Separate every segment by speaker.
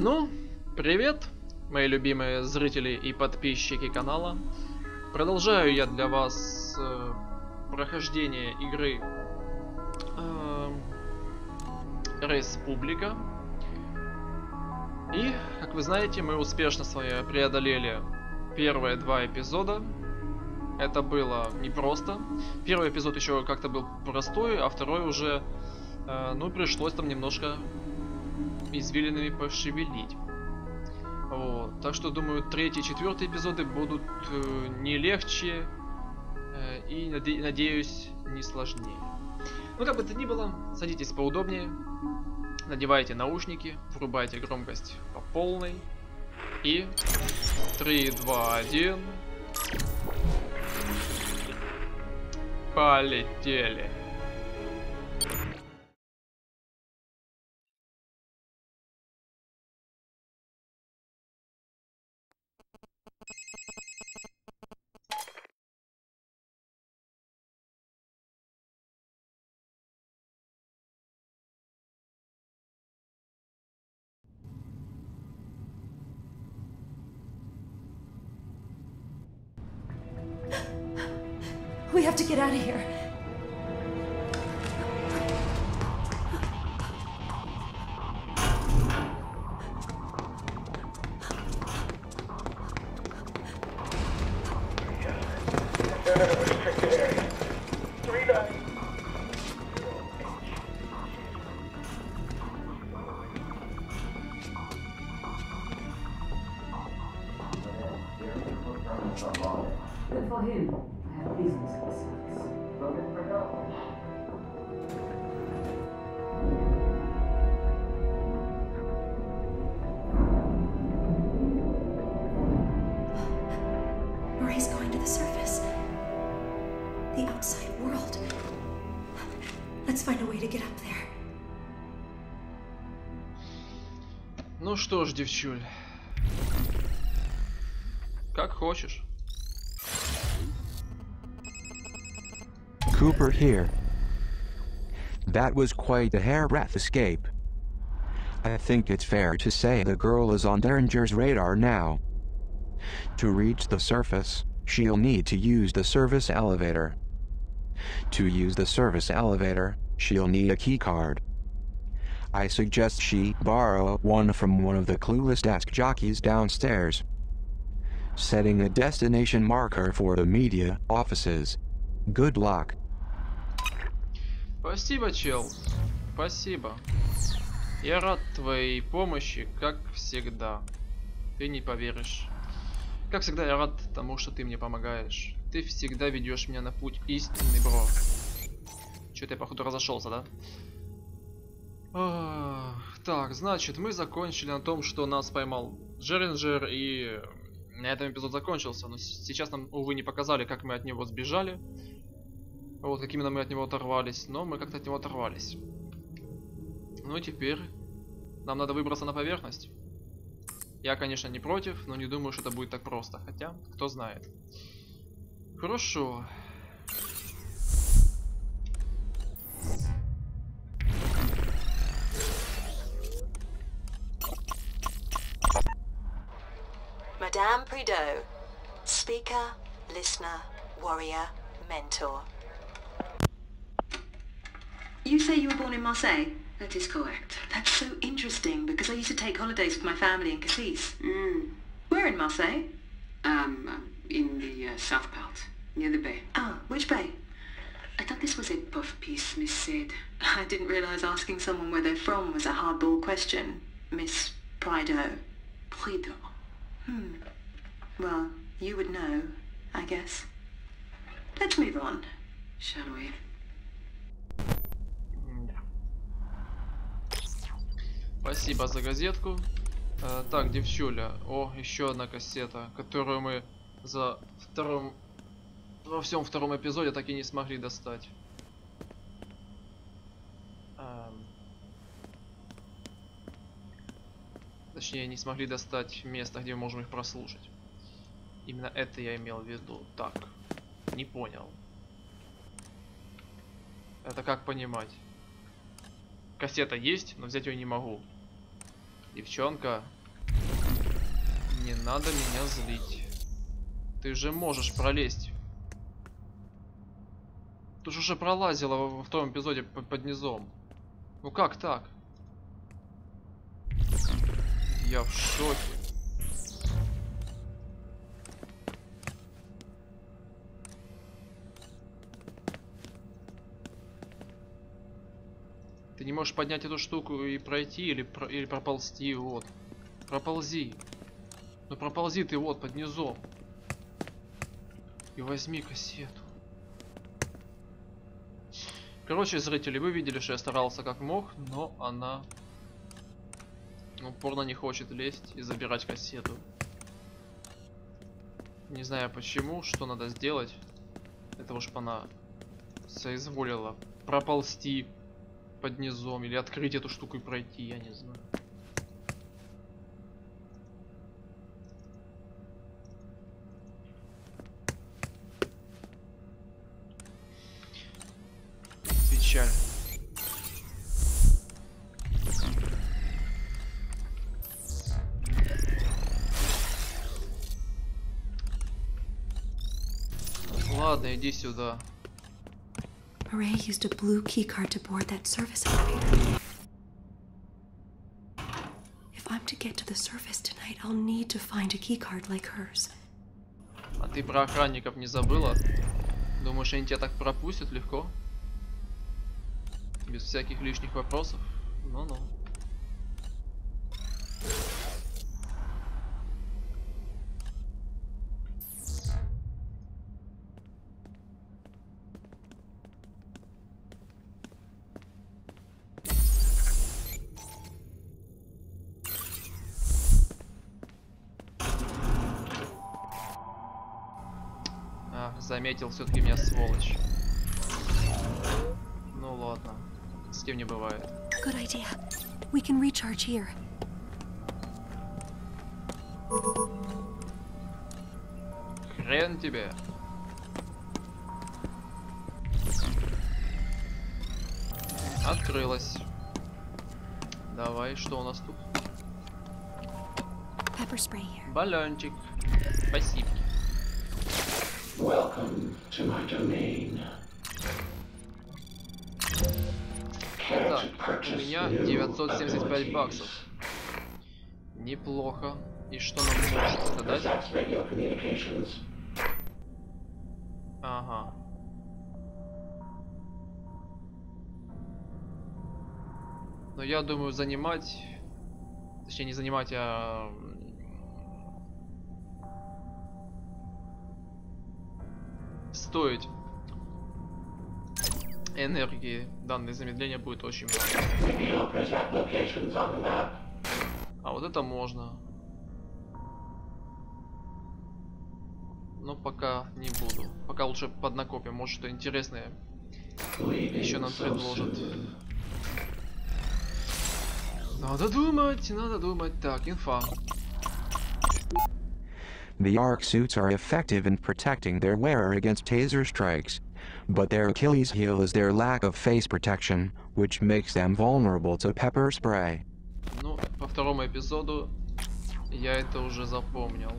Speaker 1: Ну, привет, мои любимые зрители и подписчики канала. Продолжаю я для вас прохождение игры Республика. И, как вы знаете, мы успешно преодолели первые два эпизода. Это было непросто. Первый эпизод еще как-то был простой, а второй уже, ну, пришлось там немножко извилинами пошевелить. Вот. Так что, думаю, третий и четвертый эпизоды будут не легче и, надеюсь, не сложнее. Ну, как бы то ни было, садитесь поудобнее, надевайте наушники, врубайте громкость по полной. И 3, 2, 1. Полетели.
Speaker 2: We have to get out of here. Good for him. I have business license. Marie's going to the surface. The outside world. Let's find a way to get up there.
Speaker 1: Ну что ж, девчуль. Как хочешь.
Speaker 3: Cooper here. That was quite a hairbreadth escape. I think it's fair to say the girl is on Derringer's radar now. To reach the surface, she'll need to use the service elevator. To use the service elevator, she'll need a keycard. I suggest she borrow one from one of the clueless desk jockeys downstairs. Setting a destination marker for the media offices. Good luck.
Speaker 1: Спасибо, чел. Спасибо. Я рад твоей помощи, как всегда. Ты не поверишь. Как всегда, я рад тому, что ты мне помогаешь. Ты всегда ведешь меня на путь истинный, бро. Че-то я, походу, разошелся, да? Так, значит, мы закончили на том, что нас поймал Джеринджер, и на этом эпизод закончился. Но сейчас нам, увы, не показали, как мы от него сбежали. Вот, как именно мы от него оторвались. Но мы как-то от него оторвались. Ну и теперь нам надо выбраться на поверхность. Я, конечно, не против, но не думаю, что это будет так просто. Хотя, кто знает. Хорошо.
Speaker 4: Madame Prideaux, speaker, listener, warrior, mentor.
Speaker 5: You say you were born in Marseille? That is correct. That's so interesting because I used to take holidays with my family in Cassis. Where in Marseille?
Speaker 6: In the south part, near the bay.
Speaker 5: Oh, which bay?
Speaker 6: I thought this was a puff piece, Miss said.
Speaker 5: I didn't realise asking someone where they're from was a hardball question, Miss Prideaux.
Speaker 6: Prideaux.
Speaker 5: Well, you would know, I guess. Let's move on.
Speaker 6: Shall we?
Speaker 1: Спасибо за газетку. Так, девчуля. О, еще одна кассета, которую мы во всем втором эпизоде так и не смогли достать. Точнее, не смогли достать место, где мы можем их прослушать. Именно это я имел в виду. Так, не понял. Это как понимать? Кассета есть, но взять ее не могу. Девчонка, не надо меня злить. Ты же можешь пролезть. Ты же уже пролазила во втором эпизоде под низом. Ну как так? Я в шоке. Ты не можешь поднять эту штуку и пройти или проползти, вот. Проползи. Ну проползи ты вот под низом. И возьми кассету. Короче, зрители, вы видели, что я старался как мог, но она упорно не хочет лезть и забирать кассету. Не знаю почему, что надо сделать. Это уж она соизволила проползти под низом или открыть эту штуку и пройти, я не знаю. Печаль. Ладно, иди сюда.
Speaker 2: Ray used a blue keycard to board that service elevator. If I'm to get to the surface tonight, I'll need to find a keycard like hers.
Speaker 1: А ты про охранников не забыла? Думаешь, они тебя так пропустят легко? Без всяких лишних вопросов? Ну-ну. Заметил все-таки меня, сволочь. Ну ладно, с кем не бывает.
Speaker 2: Good idea. We can recharge here.
Speaker 1: Хрен тебе. Открылась. Давай, что у нас тут?
Speaker 2: Pepper spray here.
Speaker 1: Баллончик. Спасибо.
Speaker 7: Welcome to my domain.
Speaker 1: Так, у меня 975 баксов. Неплохо. И что нам может это дать? Ага. Но я думаю занимать... Точнее не занимать, а... стоить энергии данное замедление будет очень много. А вот это можно. Но пока не буду. Пока лучше поднакопим. Может, что интересное еще нам предложат. Надо думать. Так, инфа.
Speaker 3: The arc suits are effective in protecting their wearer against taser strikes, but their Achilles heel is their lack of face protection, which makes them vulnerable to pepper spray.
Speaker 1: Ну, по второму эпизоду я это уже запомнил.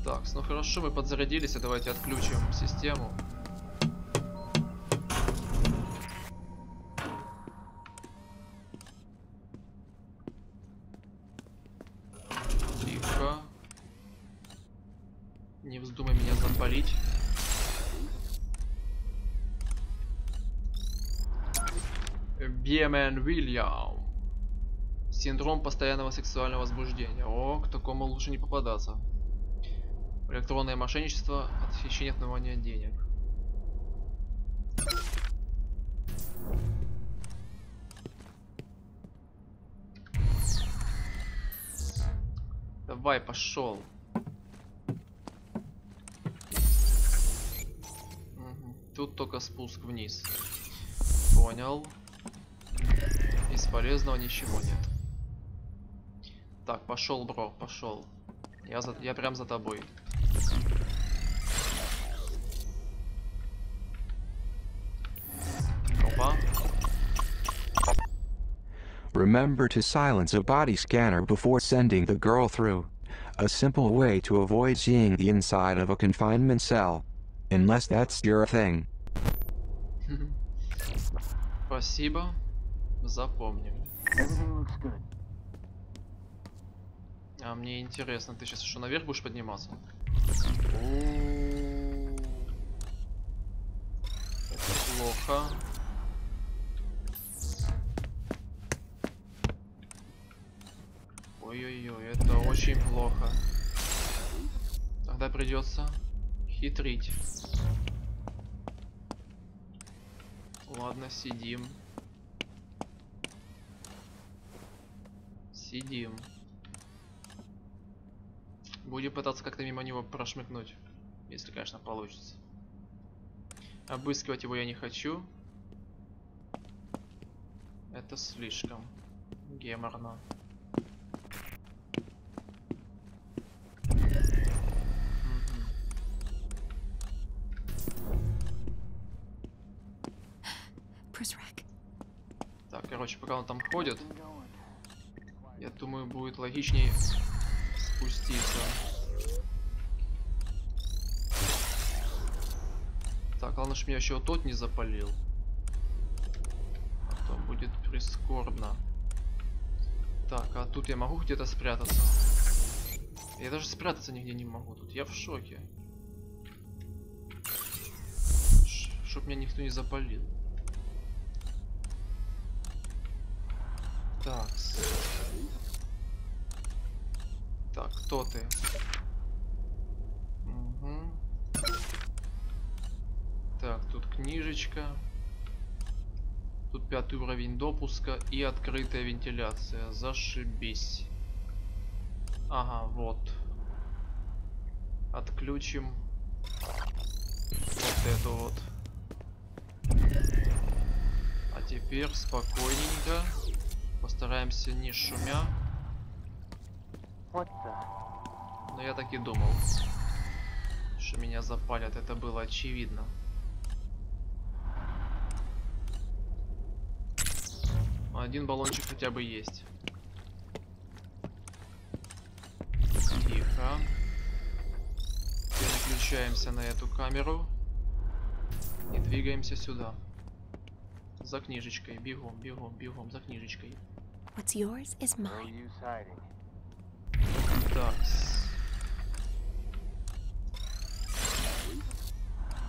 Speaker 1: Так, ну хорошо, мы подзарядились, а давайте отключим систему. Тихо. Не вздумай меня запалить. Бемен Уильям. Синдром постоянного сексуального возбуждения. О, к такому лучше не попадаться. Электронное мошенничество, отхищение от отмывания денег. Давай, пошел. Угу. Тут только спуск вниз. Понял. Из полезного ничего нет. Так, пошел, бро, пошел. Я прям за тобой.
Speaker 3: Remember to silence a body scanner before sending the girl through. A simple way to avoid seeing the inside of a confinement cell. Unless that's your thing.
Speaker 1: Спасибо. Запомним. А мне интересно, ты сейчас что, наверх будешь подниматься? Это плохо. Ой-ой-ой, это очень плохо. Тогда придется хитрить. Ладно, сидим. Сидим. Будем пытаться как-то мимо него прошмыгнуть. Если, конечно, получится. Обыскивать его я не хочу. Это слишком геморно. Так, короче, пока он там ходит, я думаю, будет логичнее спуститься. Так, главное, что меня еще тот не запалил. А то будет прискорбно. Так, а тут я могу где-то спрятаться? Я даже спрятаться нигде не могу. Тут я в шоке. Чтоб меня никто не запалил. Так. Так, кто ты? Угу. Так, тут книжечка. Тут 5-й уровень допуска и открытая вентиляция. Зашибись. Ага, вот. Отключим вот эту вот. А теперь спокойненько. Постараемся не шумя. Но я так и думал, что меня запалят. Это было очевидно. Один баллончик хотя бы есть. Тихо. Переключаемся на эту камеру. И двигаемся сюда. За книжечкой. Бегом, бегом, бегом за книжечкой.
Speaker 2: What's yours is mine.
Speaker 1: Так.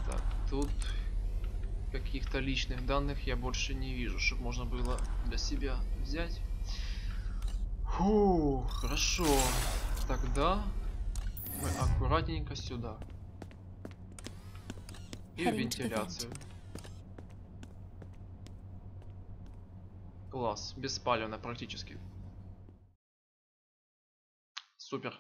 Speaker 1: Так, тут каких-то личных данных я больше не вижу, чтобы можно было для себя взять. Фу, хорошо. Тогда мы аккуратненько сюда. И в вентиляцию. Класс, беспалевно практически. Супер.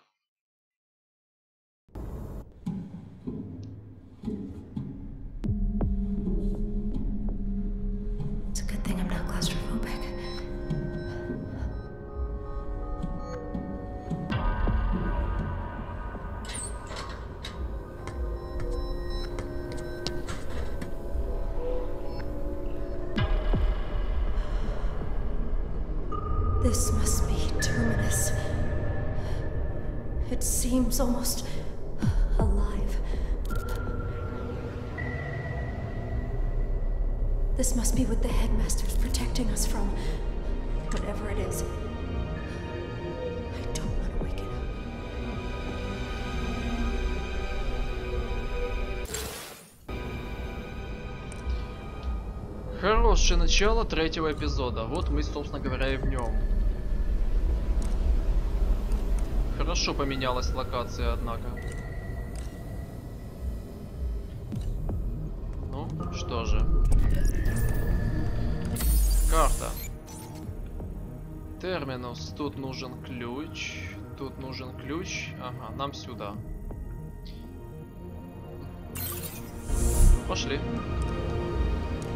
Speaker 2: It's a good thing I'm not claustrophobic. This must be Terminus. It seems almost alive. This must be what the headmaster's protecting us from. Whatever it is. I don't want to wake it up.
Speaker 1: Хорошее начало 3-го эпизода. Вот мы, собственно говоря, и в нем. Хорошо поменялась локация, однако. Ну, что же. Карта. Терминус. Тут нужен ключ. Тут нужен ключ. Ага, нам сюда. Пошли.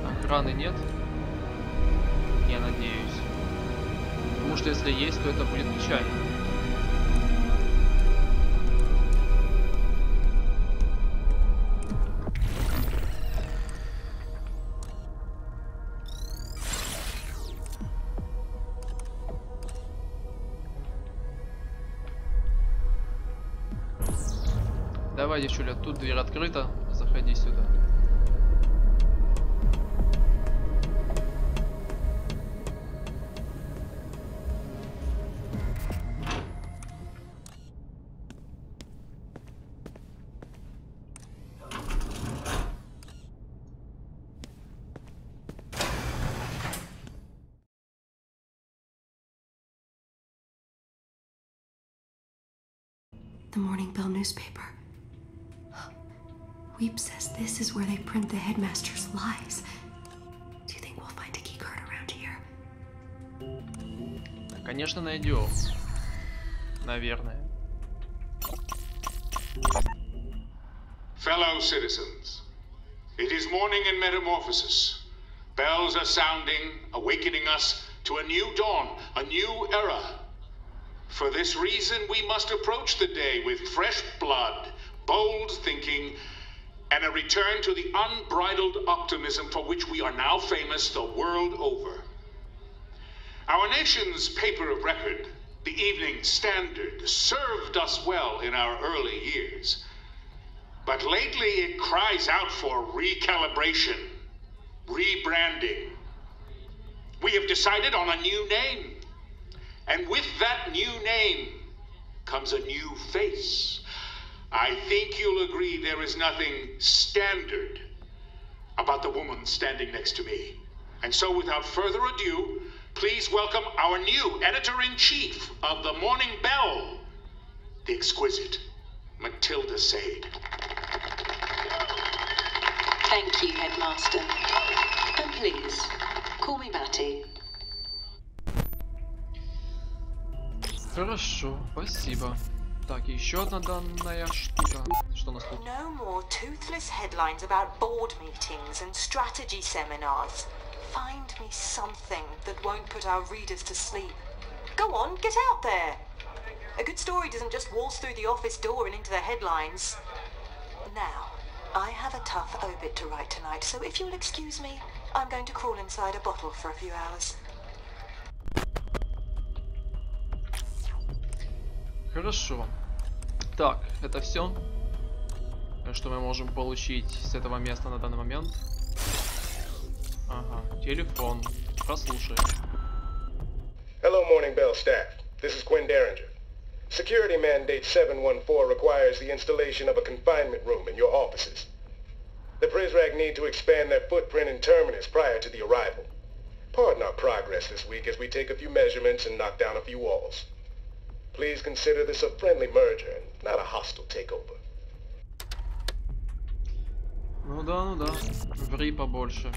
Speaker 1: Охраны нет? Я надеюсь. Потому что если есть, то это будет печально. Давай, девчуля, тут дверь открыта. Заходи сюда.
Speaker 2: The Morning Bell newspaper. Weep says this is where they print the headmaster's lies. Do you think we'll find a key card around here?
Speaker 1: Конечно, найдем. Наверное.
Speaker 8: Fellow citizens, it is morning in Metamorphosis. Bells are sounding, awakening us to a new dawn, a new era. For this reason, we must approach the day with fresh blood, bold thinking, and a return to the unbridled optimism for which we are now famous the world over. Our nation's paper of record, the Evening Standard, served us well in our early years. But lately it cries out for recalibration, rebranding. We have decided on a new name. And with that new name comes a new face. I think you'll agree there is nothing standard about the woman standing next to me. And so without further ado, please welcome our new editor-in-chief of the Morning Bell, the exquisite Matilda Sade.
Speaker 4: Thank you, Headmaster. And please, call me Matty.
Speaker 1: Хорошо, спасибо. Так, еще одна данная штука. Что у нас тут?
Speaker 4: No more toothless headlines about board meetings and strategy seminars. Find me something that won't put our readers to sleep. Go on, get out there. A good story doesn't just waltz through the office door and into the headlines. Now, I have a tough obit to write tonight, so if you'll excuse me, I'm going to crawl inside a bottle for a few hours.
Speaker 1: Хорошо. Так, это все, что мы можем получить с этого места на данный момент. Ага, телефон. Прослушай.
Speaker 9: Hello, Morning Bell staff. This is Quinn Derringer. Security Mandate 714 requires the installation of a confinement room in your offices. The Prizrak need to expand their footprint in Terminus prior to the arrival. Pardon our progress this week as we take a few measurements and knock down a few walls. Please consider this a friendly merger and not a hostile takeover.
Speaker 1: Ну да, ври побольше.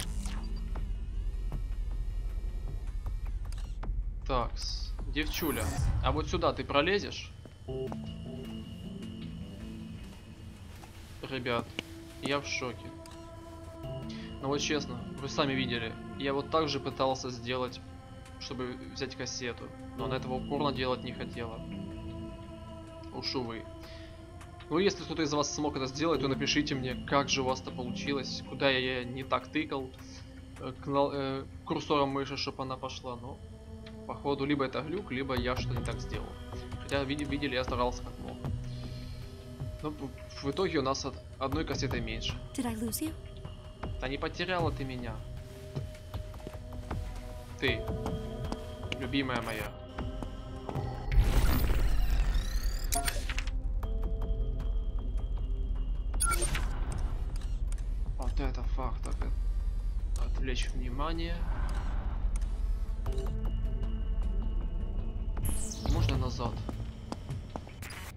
Speaker 1: Такс, девчуля, а вот сюда ты пролезешь? Ребят, я в шоке. Ну вот честно, вы сами видели, я вот так же пытался сделать, чтобы взять кассету, но она этого упорно делать не хотела. Уж увы. Ну если кто-то из вас смог это сделать, то напишите мне, как же у вас это получилось, куда я не так тыкал курсором мыши, чтобы она пошла. Но походу либо это глюк, либо я что-то не так сделал. Хотя видели, я старался как мог. Но в итоге у нас одной кассетой меньше. Да не потеряла ты меня. Ты, любимая моя. Вот это факт. Отвлечь внимание. Можно назад?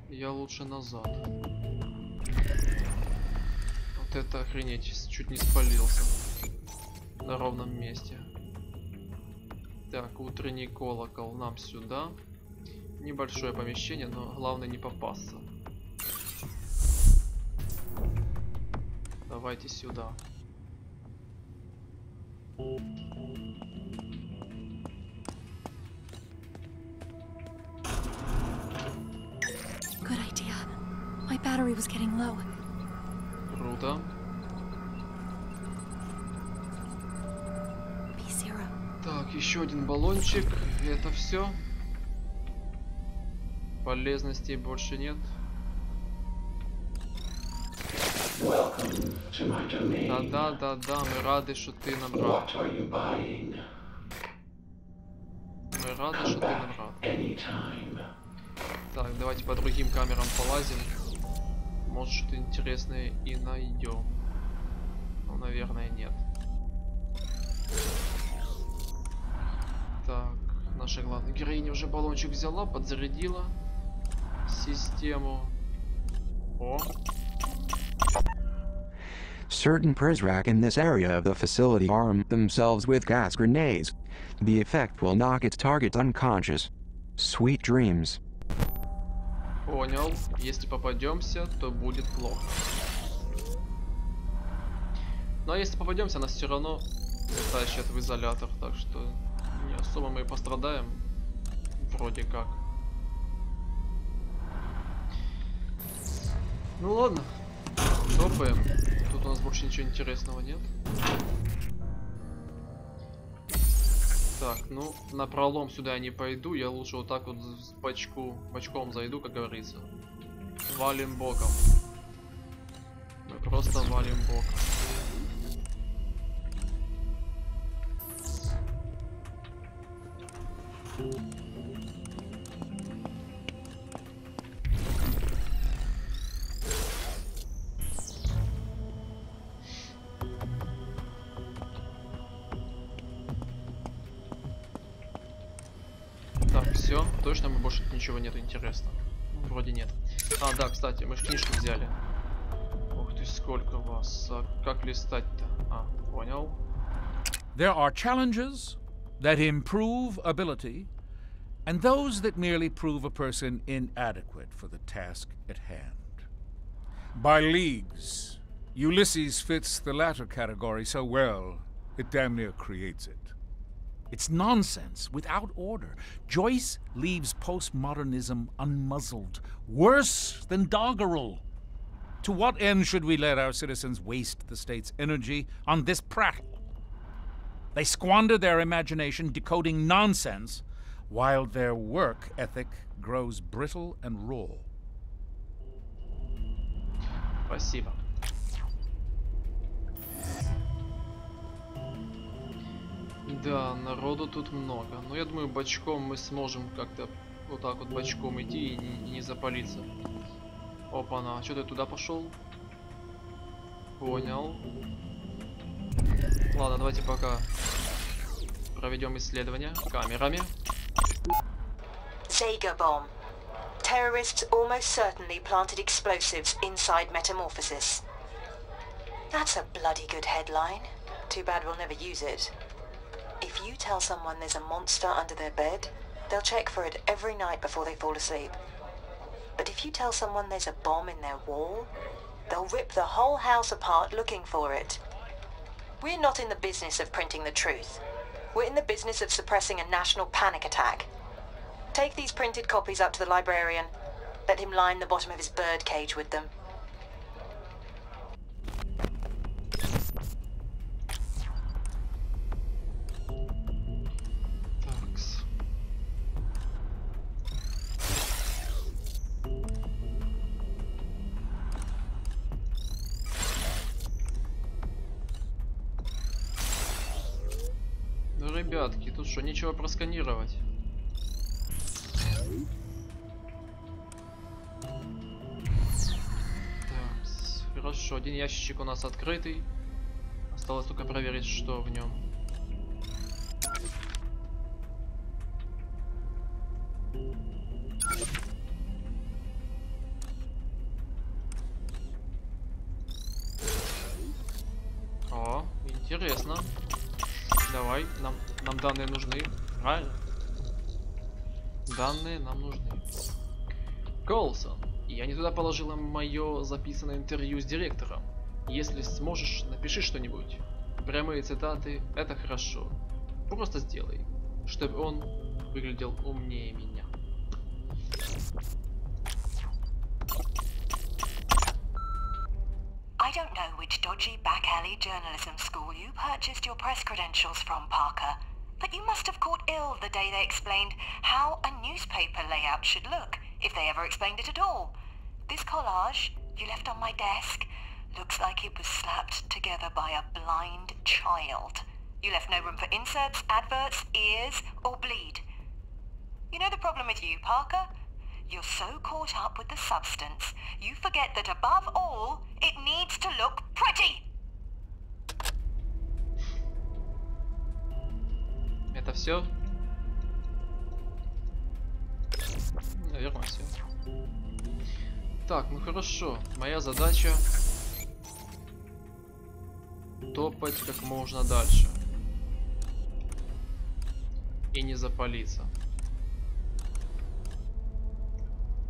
Speaker 1: Я лучше назад. Вот это охренеть, чуть не спалился. На ровном месте. Так, утренний колокол нам сюда. Небольшое помещение, но главное не попасться. Давайте сюда.
Speaker 2: Good idea. My battery was getting low.
Speaker 1: Круто. Так, еще один баллончик. Это все. Полезностей больше нет.
Speaker 7: Welcome to my domain.
Speaker 1: Да, мы рады, что ты нам рад.
Speaker 7: What are you buying?
Speaker 1: Мы рады,
Speaker 7: Come
Speaker 1: что ты нам
Speaker 7: back
Speaker 1: рад.
Speaker 7: anytime.
Speaker 1: Так, давайте по другим камерам полазим. Может, что-то интересное и найдем. Ну, наверное, нет. Так, наша главная героиня уже баллончик взяла, подзарядила систему. О.
Speaker 3: Certain Prizrak in this area of the facility arm themselves with gas grenades. The effect will knock its target unconscious. Sweet dreams.
Speaker 1: Понял. Если попадемся, то будет плохо. Ну а если попадемся, нас все равно затащат в изолятор, так что не особо мы и пострадаем. Вроде как. Ну ладно. Топаем. Тут у нас больше ничего интересного нет. Так, ну, на пролом сюда я не пойду. Я лучше вот так вот с бочком зайду, как говорится. Валим боком. Мы просто валим боком. Так, все, точно мы больше ничего нету интересного. Вроде нет. А, да, кстати, мы же книжку взяли. Ух ты, сколько вас. А как листать-то? А, понял.
Speaker 10: There are challenges that improve ability, and those that merely prove a person inadequate for the task at hand. By leagues, Ulysses fits the latter category so well, it damn near creates it. It's nonsense without order. Joyce leaves postmodernism unmuzzled, worse than doggerel. To what end should we let our citizens waste the state's energy on this prattle? They squander their imagination decoding nonsense, while their work ethic grows brittle and raw.
Speaker 1: Спасибо. Да, народу тут много. Но я думаю, бочком мы сможем как-то вот так вот бочком идти и не запалиться. Опа-на, что ты туда пошел? Понял. Ладно, давайте пока проведем исследование камерами.
Speaker 4: Zager bomb. Terrorists almost certainly planted explosives inside Metamorphosis. That's a bloody good headline. Too bad we'll never use it. If you tell someone there's a monster under their bed, they'll check for it every night before they fall asleep. But if you tell someone there's a bomb in their wall, they'll rip the whole house apart looking for it. We're not in the business of printing the truth. We're in the business of suppressing a national panic attack. Take these printed copies up to the librarian. Let him line the bottom of his bird cage with them.
Speaker 1: Ну, ребятки, тут что, нечего просканировать? Так, хорошо, один ящичек у нас открытый. Осталось только проверить, что в нем. О, интересно. Давай, нам данные нужны, правильно? Данные нам нужны. Колсон, я не туда положила мое записанное интервью с директором. Если сможешь, напиши что-нибудь. Прямые цитаты — это хорошо. Просто сделай, чтобы он выглядел умнее меня.
Speaker 4: I don't know which dodgy back-alley journalism school you purchased your press credentials from, Parker, but you must have caught ill the day they explained how a newspaper layout should look, if they ever explained it at all. This collage you left on my desk Looks like it was slapped together by a blind child. You left no room for inserts, adverts, ears, or bleed. You know the problem with you, Parker? You're so caught up with the substance, you forget that above all, it needs to look pretty.
Speaker 1: Это все? Наверное, все. Так, ну хорошо. Моя задача топать как можно дальше. И не запалиться.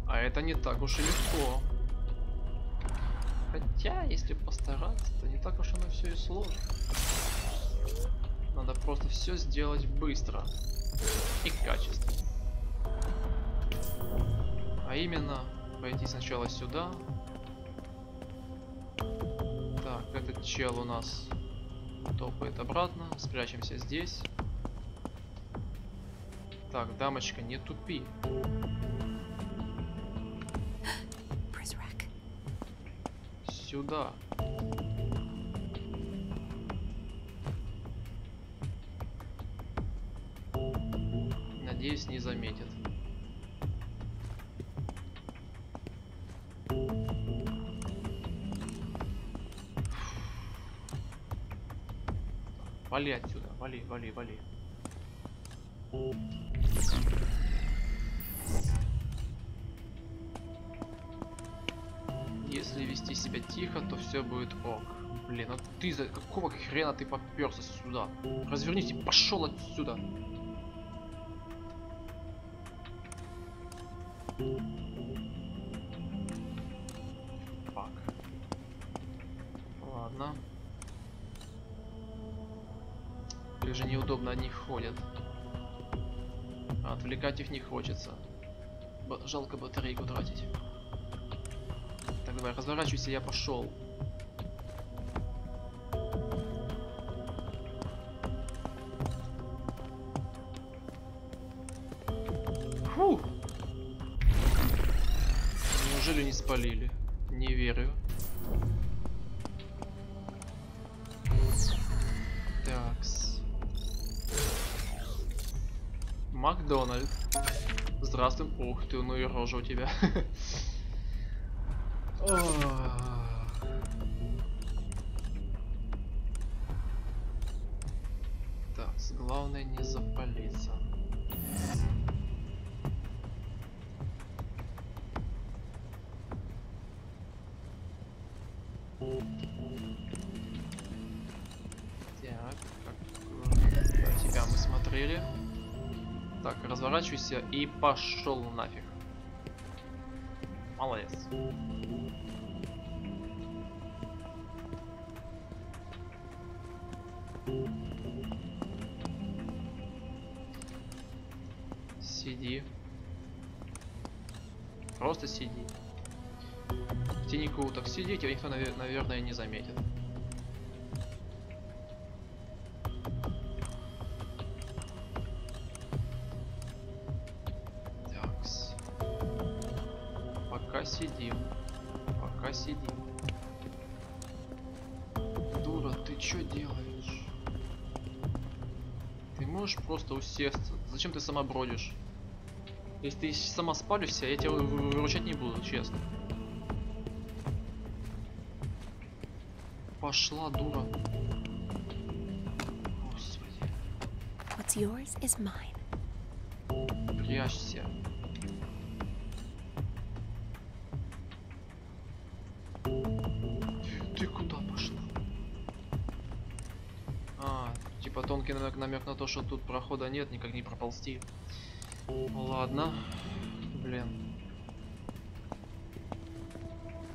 Speaker 1: А это не так уж и легко. Хотя, если постараться, то не так уж оно все и сложно. Надо просто все сделать быстро и качественно. А именно, пойти сначала сюда. Так, этот чел у нас топает обратно. Спрячемся здесь. Так, дамочка, не тупи. Сюда. Надеюсь, не заметит. Вали отсюда, вали, вали, вали. Если вести себя тихо, то все будет ок. Блин, а ты за какого хрена ты попёрся сюда? Развернись и пошел отсюда. Фак. Ладно. Как же неудобно они ходят. А отвлекать их не хочется. Жалко батарейку тратить. Так, давай, разворачивайся, я пошел. Фу! Неужели не спалили? Не верю. Такс. Макдональд. Здравствуй. Ух ты, ну и рожа у тебя. Так, главное не запалиться. Так, тебя мы смотрели. Так, разворачивайся и пошел нафиг. Молодец. Сиди. Просто сиди. В теньку так сидеть, и никто, наверное, не заметит. Такс. Пока сидим. Пока сидим. Дура, ты чё делаешь? Ты можешь просто усесться? Зачем ты сама бродишь? Если ты сама спалишься, я тебя выручать не буду, честно. Пошла, дура. Господи.
Speaker 2: What's yours is mine.
Speaker 1: Прячься. Ты куда пошла? А, типа тонкий намек на то, что тут прохода нет, никак не проползти. Ладно. Блин.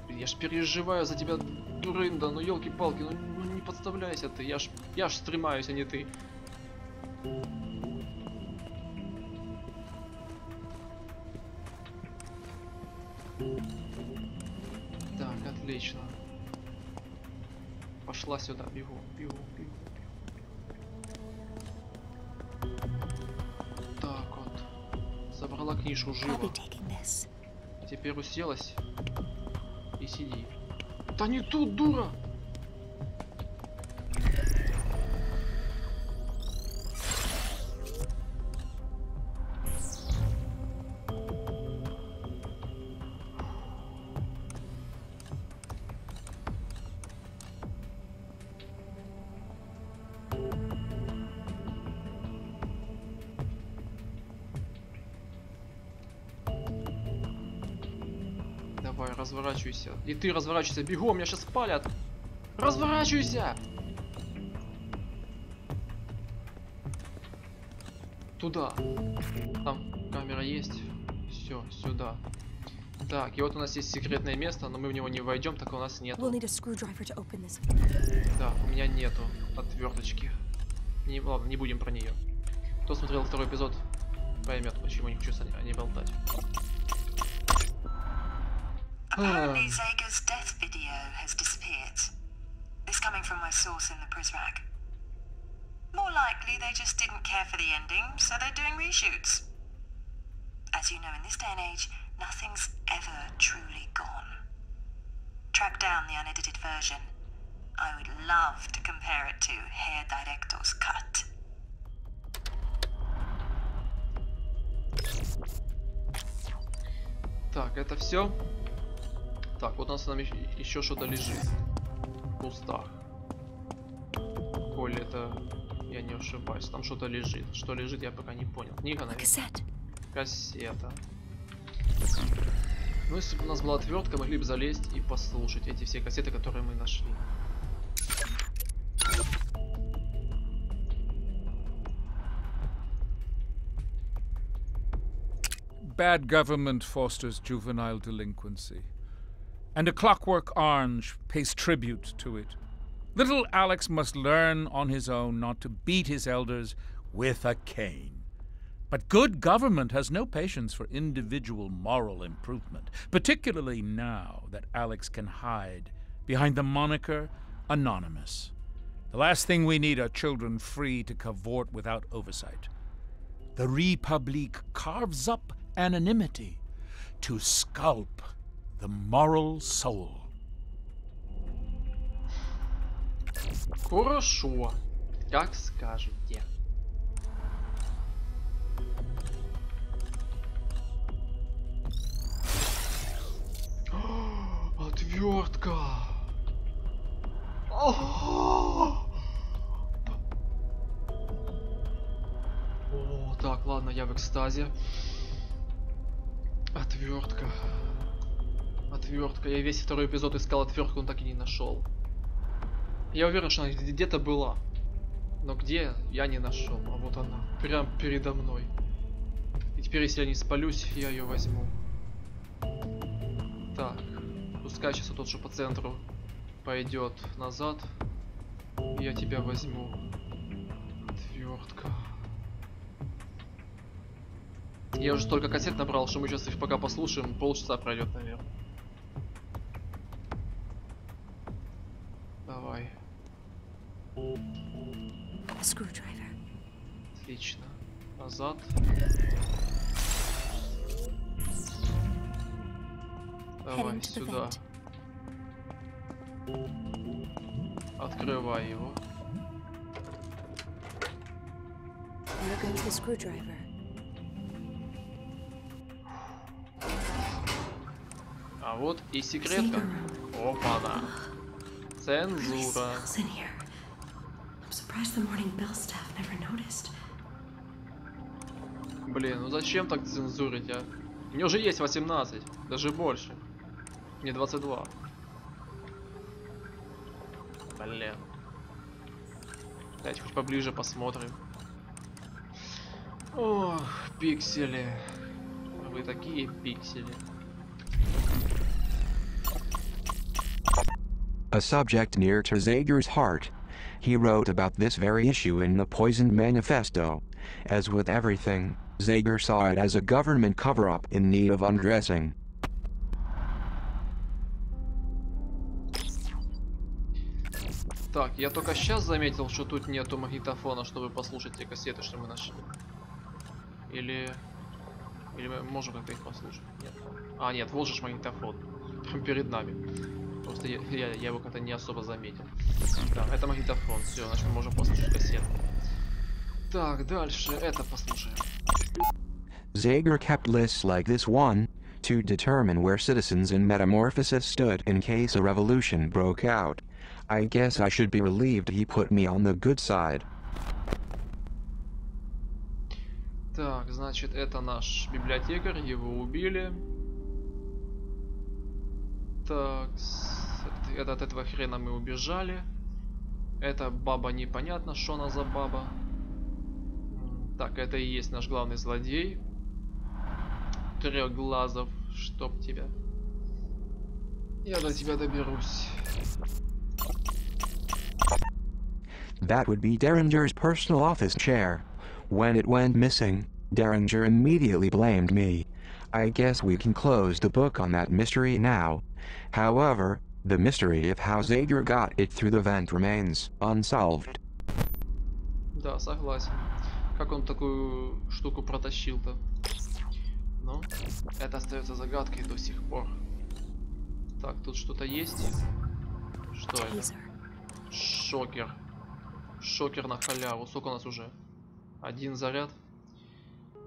Speaker 1: Я ж переживаю за тебя, дурында, ну елки-палки, ну не подставляйся ты, я ж стремаюсь, а не ты. Так, отлично. Пошла сюда, бегу, бегу, бегу. Так вот. Забрала книжку живо. Теперь уселась и сиди. Да не тут, дура! Давай, разворачивайся. И ты разворачивайся. Бегом, меня сейчас спалят. Разворачивайся! Туда. Там камера есть. Все, сюда. Так, и вот у нас есть секретное место, но мы в него не войдем, так у нас нету. Да, у меня нету отверточки. Не, ладно, не будем про нее. Кто смотрел второй эпизод, поймет, почему не хочу о ней болтать.
Speaker 4: Apparently Zega's death video has disappeared. This coming from my source in the Prisrag. More likely they just didn't care for the ending, so they're doing reshoots. As you know, in this day and age, nothing's ever truly gone. Track down the unedited version. I would love to compare it to Herr Director's cut.
Speaker 1: Так, это все. Так, вот у нас там еще что-то лежит в кустах. Коли это я не ошибаюсь, там что-то лежит. Что лежит, я пока не понял. Книга, наверное. Кассета. Ну, если бы у нас была отвертка, могли бы залезть и послушать эти все кассеты, которые мы нашли.
Speaker 10: Bad government fosters juvenile delinquency, and a clockwork orange pays tribute to it. Little Alex must learn on his own not to beat his elders with a cane. But good government has no patience for individual moral improvement, particularly now that Alex can hide behind the moniker Anonymous. The last thing we need are children free to cavort without oversight. The Republique carves up anonymity to sculpt the moral soul.
Speaker 1: Хорошо, как скажете. Отвертка. О, так, ладно, я в экстазе. Отвертка. Отвертка. Я весь второй эпизод искал отвертку, но так и не нашел. Я уверен, что она где-то была. Но где, я не нашел. А вот она. Прям передо мной. И теперь, если я не спалюсь, я ее возьму. Так. Пускай сейчас тот, что по центру пойдет назад. И я тебя возьму. Отвертка. Я уже столько кассет набрал, что мы сейчас их пока послушаем. Полчаса пройдет, наверное. Давай. Отлично. Назад. Давай сюда. Открывай его. А вот и секретка. Опа-на. Цензура. Блин, ну зачем так цензурить, а? У него же есть 18, даже больше. Не 22. Блин. Давайте хоть поближе посмотрим. Ох, пиксели. Вы такие пиксели.
Speaker 3: A subject near to Zager's heart. He wrote about this very issue in the Poisoned Manifesto. As with everything, Zager saw it as a government cover-up in need of undressing.
Speaker 1: Так, я только сейчас заметил, что тут нету магнитофона, чтобы послушать те кассеты, что мы нашли. Или мы можем как-то их послушать? Нет. А, нет, вот же магнитофон. Прям перед нами. Просто я его как-то не особо заметил. Да, это магнитофон. Все, значит мы можем послушать кассету. Так, дальше это послушаем.
Speaker 3: Zager kept lists like this one, to determine where citizens in Metamorphosis stood in case a revolution broke out. I guess I should be relieved he put me on the good side.
Speaker 1: Так, значит, это наш библиотекарь, его убили. Так, от этого хрена мы убежали. Это баба непонятно, что она за баба. Так, это и есть наш главный злодей. Трехглазов, чтоб тебя. Я до тебя доберусь.
Speaker 3: That would be Derringer's personal office chair. When it went missing, Derringer immediately blamed me. I guess we can close the book on that mystery now. However, the mystery of how Zager got it through the vent remains unsolved.
Speaker 1: Да, согласен. Как он такую штуку протащил-то? Ну, это остается загадкой до сих пор. Так, тут что-то есть. Что это? Шокер. Шокер на халяву. Сколько у нас уже? Один заряд.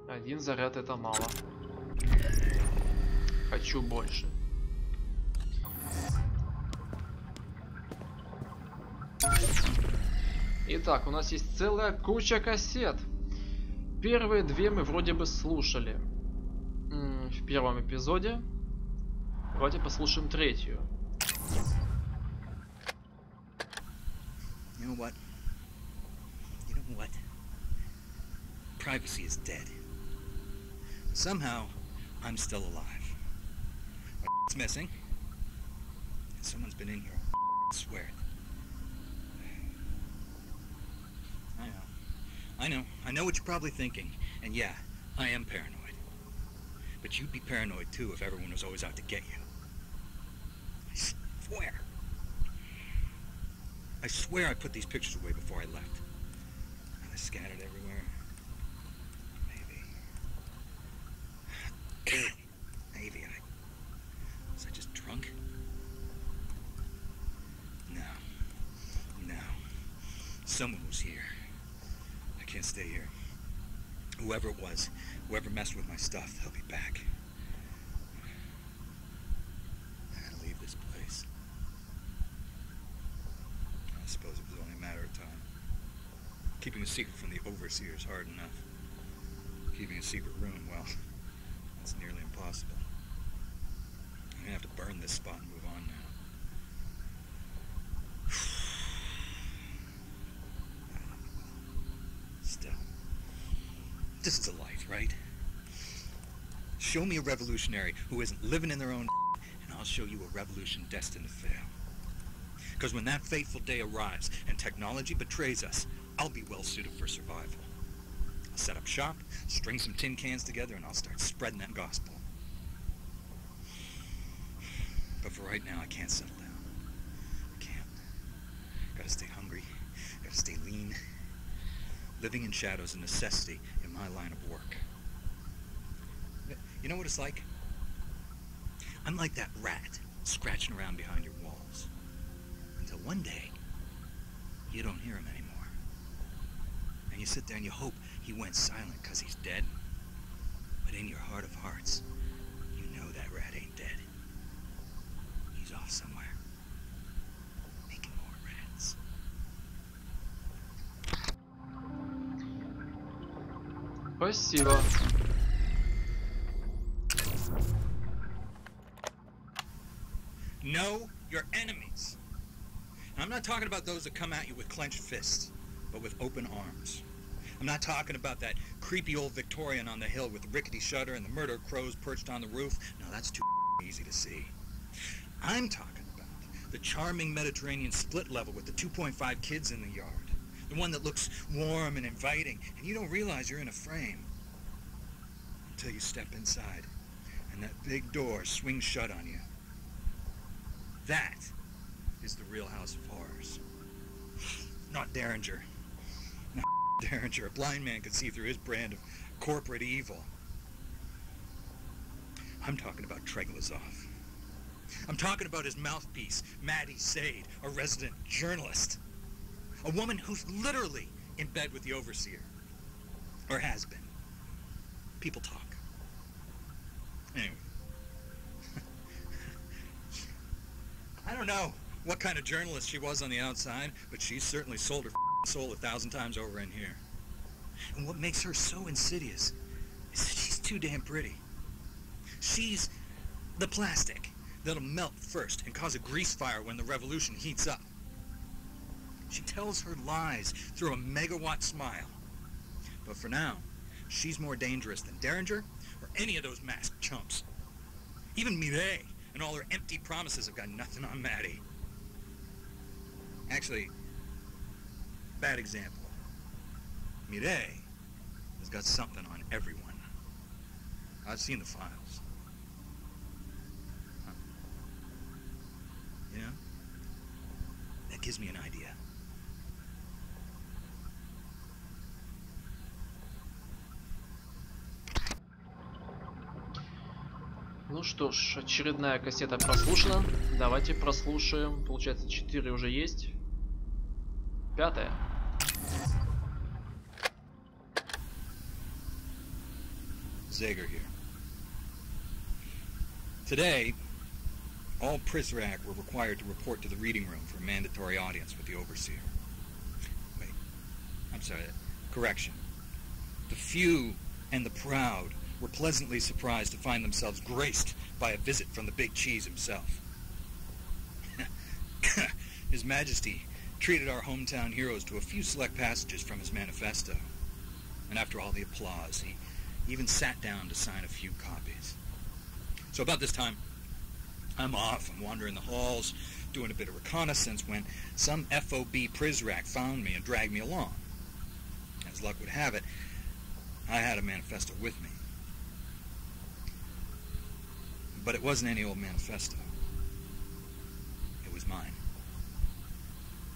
Speaker 1: Один заряд это мало. Хочу больше. Итак, у нас есть целая куча кассет. Первые две мы вроде бы слушали. В первом эпизоде. Давайте послушаем третью.
Speaker 11: You know what? You know what? Privacy is dead. Somehow, I'm still alive. It's missing. And someone's been in here. I swear it. I know what you're probably thinking. And yeah, I am paranoid. But you'd be paranoid too if everyone was always out to get you. I swear I put these pictures away before I left. They're scattered everywhere. Maybe was I just drunk? No. Someone was here. I can't stay here. Whoever it was, whoever messed with my stuff, they'll be back. I gotta leave this place. I suppose it was only a matter of time. Keeping a secret from the overseer is hard enough. Keeping a secret room, well, that's nearly impossible. I'm gonna have to burn this spot and move on now. Still, this is a life, right? Show me a revolutionary who isn't living in their own and I'll show you a revolution destined to fail. Because when that fateful day arrives and technology betrays us, I'll be well suited for survival. I'll set up shop, string some tin cans together, and I'll start spreading that gospel. But for right now, I can't settle down. I can't. Gotta stay hungry. Gotta stay lean. Living in shadow is a necessity in my line of work. You know what it's like? I'm like that rat scratching around behind your walls. Until one day, you don't hear him anymore. And you sit there and you hope he went silent because he's dead. But in your heart of hearts, you know that rat ain't dead. He's off somewhere. Making more rats.
Speaker 1: Спасибо.
Speaker 11: Know your enemies. And I'm not talking about those that come at you with clenched fists, but with open arms. I'm not talking about that creepy old Victorian on the hill with the rickety shutter and the murder crows perched on the roof. No, that's too easy to see. I'm talking about the charming Mediterranean split level with the 2.5 kids in the yard. The one that looks warm and inviting, and you don't realize you're in a frame until you step inside and that big door swings shut on you. That is the real House of Horrors. Not Derringer. Not Derringer. A blind man could see through his brand of corporate evil. I'm talking about Treglazov. I'm talking about his mouthpiece, Maddie Sade, a resident journalist. A woman who's literally in bed with the overseer. Or has been. People talk. Anyway. I don't know what kind of journalist she was on the outside, but she certainly sold her soul 1,000 times over in here. And what makes her so insidious is that she's too damn pretty. She's the plastic that'll melt first and cause a grease fire when the revolution heats up. She tells her lies through a megawatt smile. But for now, she's more dangerous than Derringer or any of those masked chumps. Even Mireille and all her empty promises have got nothing on Maddie. Actually, bad example. Mireille has got something on everyone. I've seen the files. Huh. You know? That gives me an idea.
Speaker 1: Ну что ж, очередная кассета прослушана. Давайте прослушаем. Получается, 4 уже есть. 5-я.
Speaker 11: Zager here. Today, all Prizrak were required to report to the reading room for a mandatory audience with the overseer. Wait, I'm sorry, correction. The few and the proud were pleasantly surprised to find themselves graced by a visit from the big cheese himself. His Majesty treated our hometown heroes to a few select passages from his manifesto. And after all the applause, he even sat down to sign a few copies. So about this time, I'm off. I'm wandering the halls, doing a bit of reconnaissance when some FOB Prizrak found me and dragged me along. As luck would have it, I had a manifesto with me. But it wasn't any old manifesto. It was mine.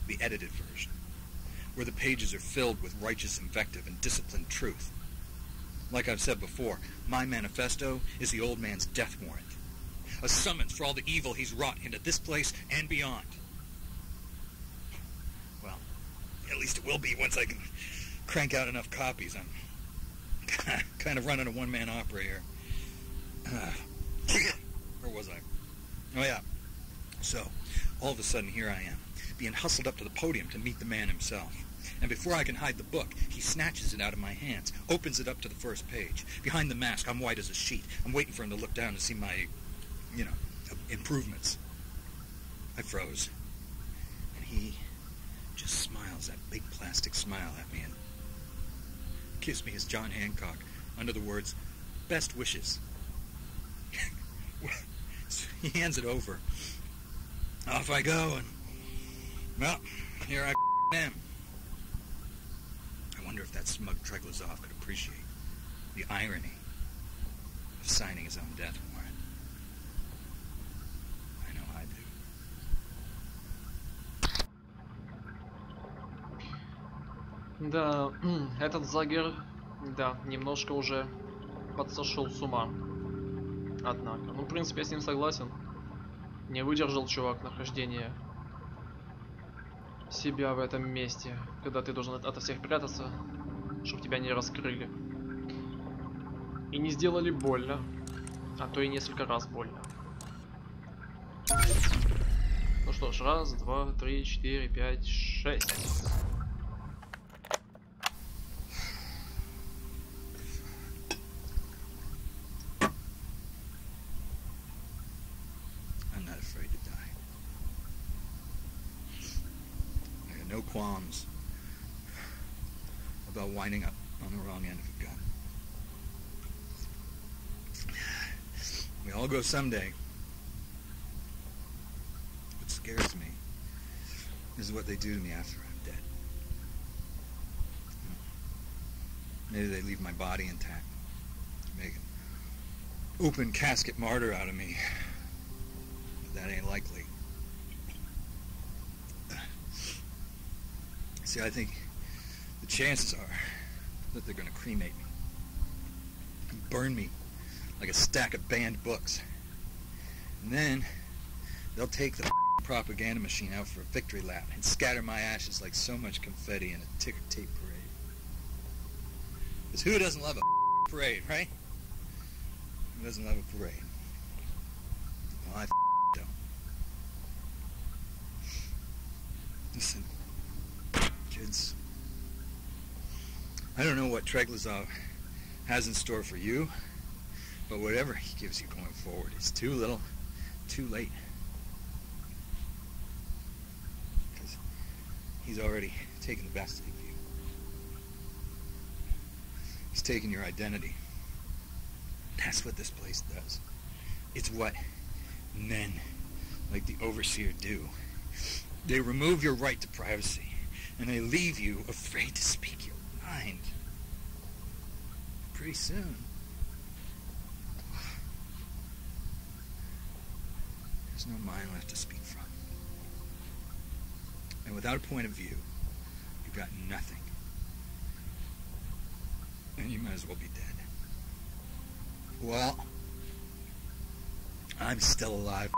Speaker 11: The edited version, where the pages are filled with righteous invective and disciplined truth. Like I've said before, my manifesto is the old man's death warrant. A summons for all the evil he's wrought into this place and beyond. Well, at least it will be once I can crank out enough copies. I'm kind of running a one-man opera here. Where was I? Oh yeah. So, all of a sudden here I am, being hustled up to the podium to meet the man himself. And before I can hide the book, he snatches it out of my hands, opens it up to the first page. Behind the mask, I'm white as a sheet. I'm waiting for him to look down to see my, improvements. I froze. And he just smiles, that big plastic smile at me, and kissed me as John Hancock under the words, "Best wishes." So he hands it over. Off I go, and, well, here I am. I wonder if that smug Treglazov could appreciate the irony of signing his own death warrant. I know I do.
Speaker 1: Да, этот Загер, да, немножко уже подсошел с ума. Однако, ну, в принципе, я с ним согласен. Не выдержал чувак нахождение себя в этом месте, когда ты должен ото всех прятаться, чтобы тебя не раскрыли. И не сделали больно, а то и несколько раз больно. Ну что ж, 1, 2, 3, 4, 5, 6.
Speaker 11: No qualms about winding up on the wrong end of a gun. We all go someday. What scares me is what they do to me after I'm dead. Maybe they leave my body intact, make an open casket martyr out of me. But that ain't likely. See, I think the chances are that they're going to cremate me and burn me like a stack of banned books. And then They'll take the propaganda machine out for a victory lap and scatter my ashes like so much confetti in a ticker tape parade. Because who doesn't love a parade, right? Who doesn't love a parade? Well, I don't. Listen, kids, I don't know what Treglazov has in store for you, but whatever he gives you going forward is too little, too late. Because he's already taken the best of you. He's taken your identity. That's what this place does. It's what men like the Overseer do. They remove your right to privacy, and they leave you afraid to speak your mind. Pretty soon, there's no mind left to speak from. And without a point of view, you've got nothing. And you might as well be dead. Well, I'm still alive.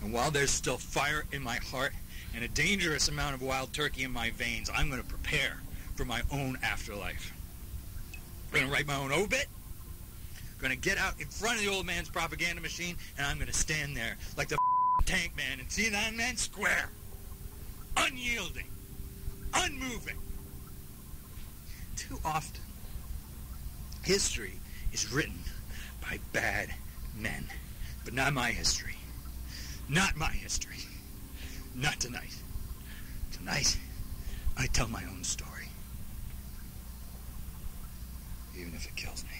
Speaker 11: And while there's still fire in my heart and a dangerous amount of wild turkey in my veins, I'm going to prepare for my own afterlife. I'm going to write my own obit. I'm going to get out in front of the old man's propaganda machine, and I'm going to stand there like the tank man and see that man square. Unyielding. Unmoving. Too often, history is written by bad men. But not my history. Not my history. Not tonight. Tonight, I tell my own story. Even if it kills me.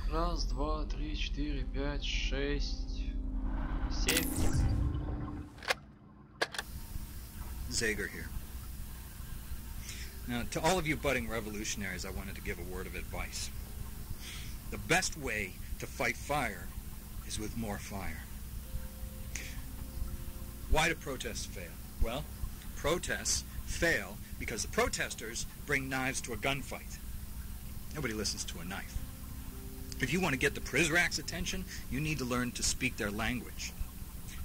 Speaker 1: Раз, два, три, четыре, пять, шесть, семь.
Speaker 11: Zager here. Now, to all of you budding revolutionaries, I wanted to give a word of advice. The best way to fight fire is with more fire. Why do protests fail? Well, protests fail because the protesters bring knives to a gunfight. Nobody listens to a knife. If you want to get the Prizrak's attention, you need to learn to speak their language.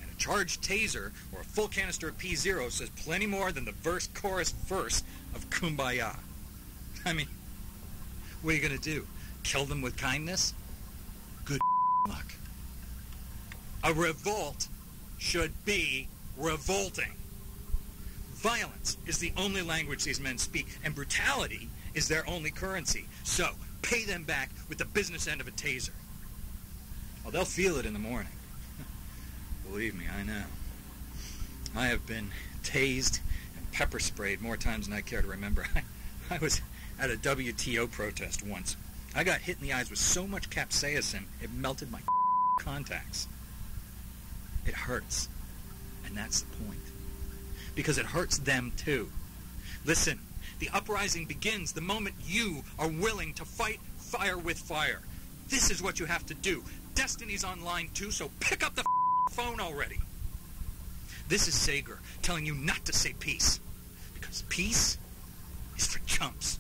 Speaker 11: And a charged taser or a full canister of P0 says plenty more than the verse-chorus verse of Kumbaya. I mean, what are you going to do? Kill them with kindness? Good luck. A revolt should be revolting. Violence is the only language these men speak, and brutality is their only currency. So, pay them back with the business end of a taser. Well, they'll feel it in the morning. Believe me, I know. I have been tased and pepper sprayed more times than I care to remember. I was at a WTO protest once. I got hit in the eyes with so much capsaicin, it melted my contacts. It hurts. And that's the point. Because it hurts them too. Listen, the uprising begins the moment you are willing to fight fire with fire. This is what you have to do. Destiny's online too, so pick up the phone already. This is Sager telling you not to say peace. Because peace is for chumps.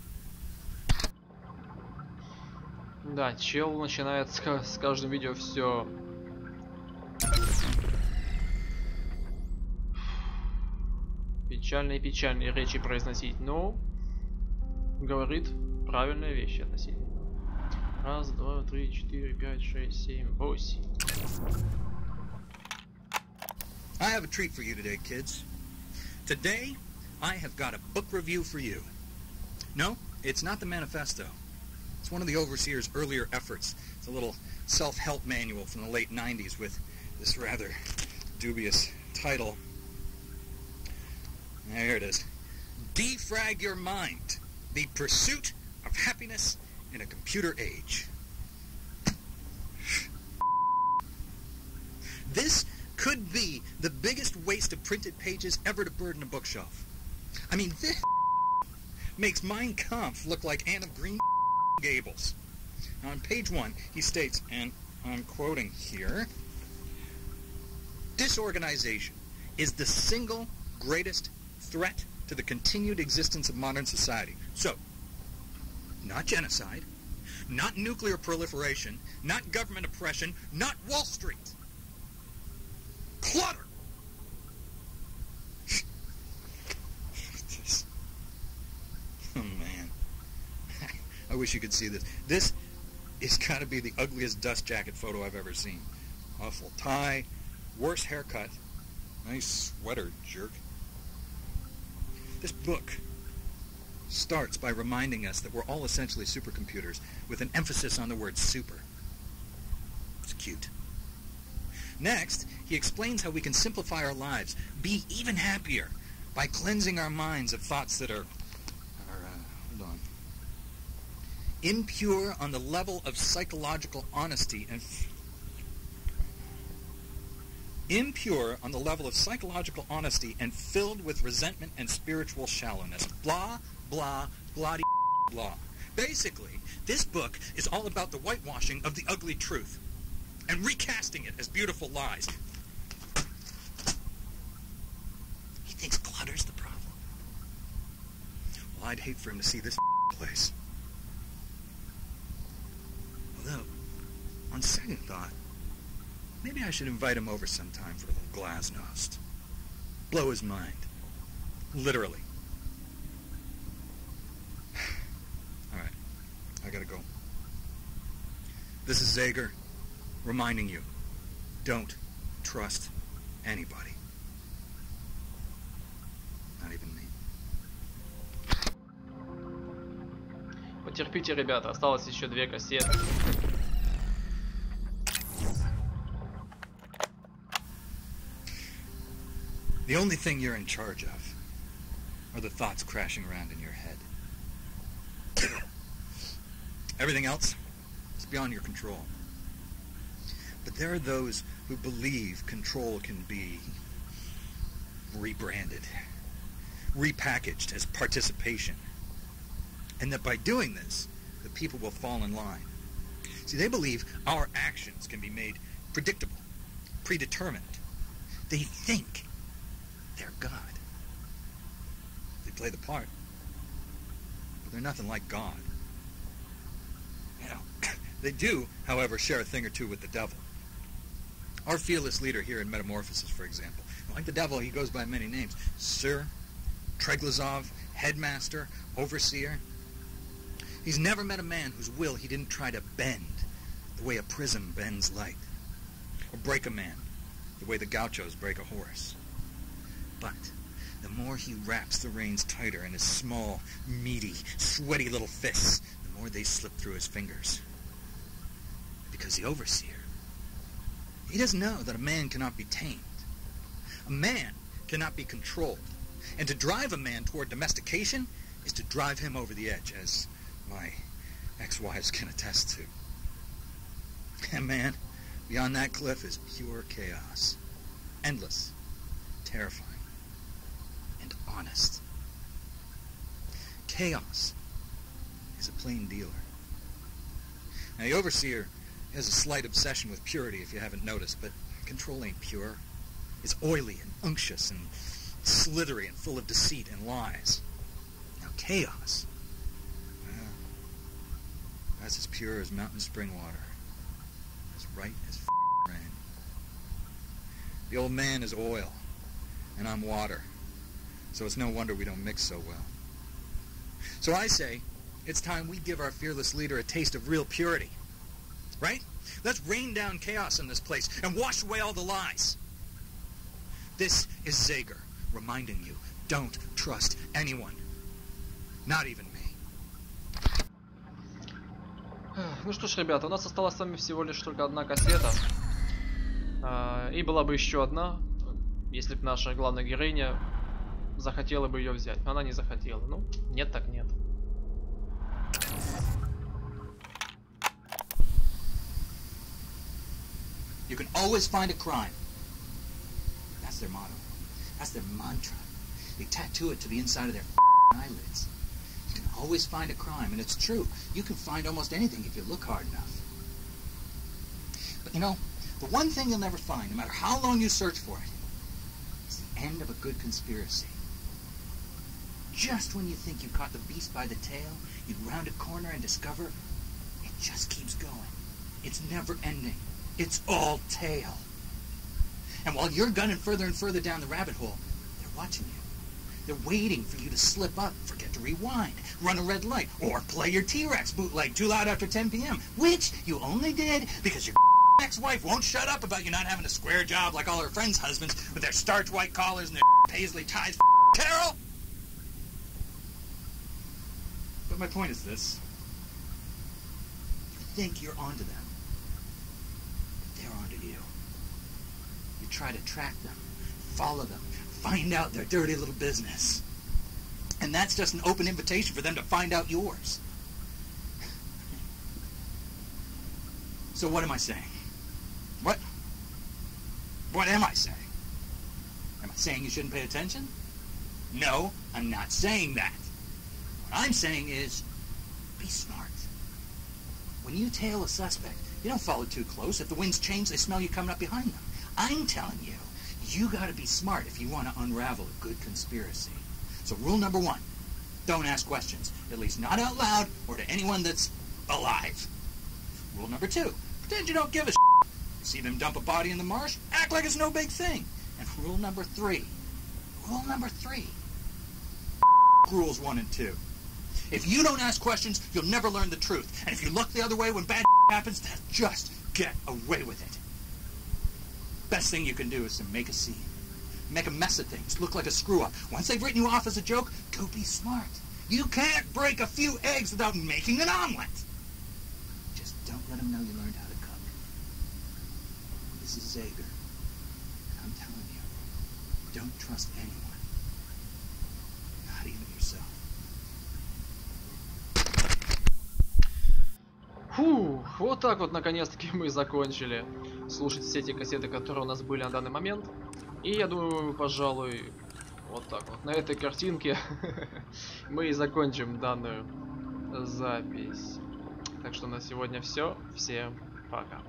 Speaker 1: Да, чел начинает с каждым видео все печальные речи произносить, но говорит правильные вещи относительно. Раз, два, три, четыре, пять, шесть, семь, восемь.
Speaker 11: I have a treat for you today, kids. Today, I have got a book review for you. No, it's not the manifesto. It's one of the Overseer's earlier efforts. It's a little self-help manual from the late 90s with this rather dubious title. There it is. Defrag Your Mind. The Pursuit of Happiness in a Computer Age. This could be the biggest waste of printed pages ever to burden a bookshelf. I mean, this makes Mein Kampf look like Anne of Green Gables. Now, on page 1, he states, and I'm quoting here, disorganization is the single greatest threat to the continued existence of modern society. So, not genocide, not nuclear proliferation, not government oppression, not Wall Street. Clutter! Oh, man. I wish you could see this. This is gotta be the ugliest dust jacket photo I've ever seen. Awful tie, worse haircut, nice sweater, jerk. This book starts by reminding us that we're all essentially supercomputers with an emphasis on the word super. It's cute. Next, he explains how we can simplify our lives, be even happier, by cleansing our minds of thoughts that are impure on the level of psychological honesty and filled with resentment and spiritual shallowness. Blah, blah, blah, blah. Basically, this book is all about the whitewashing of the ugly truth and recasting it as beautiful lies. He thinks clutter's the problem. Well, I'd hate for him to see this place. Although, on second thought, maybe I should invite him over sometime for a little glasnost. Blow his mind. Literally. Alright, I gotta go. This is Zager, reminding you, don't trust anybody. Not even me.
Speaker 1: Потерпите, ребята, осталось еще 2 кассеты.
Speaker 11: The only thing you're in charge of are the thoughts crashing around in your head. Everything else is beyond your control. But there are those who believe control can be rebranded, repackaged as participation. And that by doing this, the people will fall in line. See, they believe our actions can be made predictable, predetermined. They think they're God. They play the part, but they're nothing like God. You know, they do, however, share a thing or two with the devil. Our fearless leader here in Metamorphosis, for example, like the devil, he goes by many names. Sir, Treglazov, Headmaster, Overseer. He's never met a man whose will he didn't try to bend the way a prism bends light, or break a man the way the gauchos break a horse. But the more he wraps the reins tighter in his small, meaty, sweaty little fists, the more they slip through his fingers. Because the Overseer, he doesn't know that a man cannot be tamed. A man cannot be controlled. And to drive a man toward domestication is to drive him over the edge, as my ex-wives can attest to. And man, beyond that cliff is pure chaos. Endless, terrifying, and honest. Chaos is a plain dealer. Now, the Overseer has a slight obsession with purity, if you haven't noticed, but control ain't pure. It's oily and unctuous and slithery and full of deceit and lies. Now, chaos, well, that's as pure as mountain spring water. As right as rain. The old man is oil, and I'm water, so it's no wonder we don't mix so well. So I say, it's time we give our fearless leader a taste of real purity. Right? Let's rain down chaos in this place and wash away all the lies. This is Zager, reminding you, don't trust anyone. Not even me.
Speaker 1: Ну что ж, ребята, у нас осталась с вами всего лишь только одна кассета. И была бы еще одна, если бы наша главная героиня захотела бы ее взять. Но она не захотела. Ну, нет так нет.
Speaker 11: You can always find a crime. That's their motto. That's their mantra. They tattoo it to the inside of their eyelids. You can always find a crime, and it's true. You can find almost anything if you look hard enough. But you know, the one thing you'll never find, no matter how long you search for it, is the end of a good conspiracy. Just when you think you caught the beast by the tail, you round a corner and discover it just keeps going. It's never ending. It's all tail. And while you're gunning further and further down the rabbit hole, they're watching you. They're waiting for you to slip up, forget to rewind, run a red light, or play your T-Rex bootleg too loud after 10 p.m., which you only did because your ex-wife won't shut up about you not having a square job like all her friends' husbands with their starch white collars and their paisley ties. Carol! But my point is this. You think you're onto them. But they're onto you. You try to track them, follow them, find out their dirty little business. And that's just an open invitation for them to find out yours. So what am I saying? What am I saying? Am I saying you shouldn't pay attention? No, I'm not saying that. What I'm saying is, be smart. When you tail a suspect, you don't follow too close. If the winds change, they smell you coming up behind them. I'm telling you, you gotta be smart if you want to unravel a good conspiracy. So rule number 1, don't ask questions, at least not out loud or to anyone that's alive. Rule number 2, pretend you don't give a shit. You see them dump a body in the marsh, act like it's no big thing. And rule number 3, rules 1 and 2. If you don't ask questions, you'll never learn the truth. And if you look the other way when bad happens, then just get away with it. Best thing you can do is to make a scene. Make a mess of things, look like a screw-up. Once they've written you off as a joke, go be smart. You can't break a few eggs without making an omelet. Just don't let them know you learned how to cook. This is Zager. And I'm telling you, don't trust anyone. Not even yourself.
Speaker 1: Фух, вот так вот наконец-таки мы закончили слушать все эти кассеты, которые у нас были на данный момент. И я думаю, пожалуй, вот так вот, на этой картинке мы и закончим данную запись. Так что на сегодня все. Всем пока.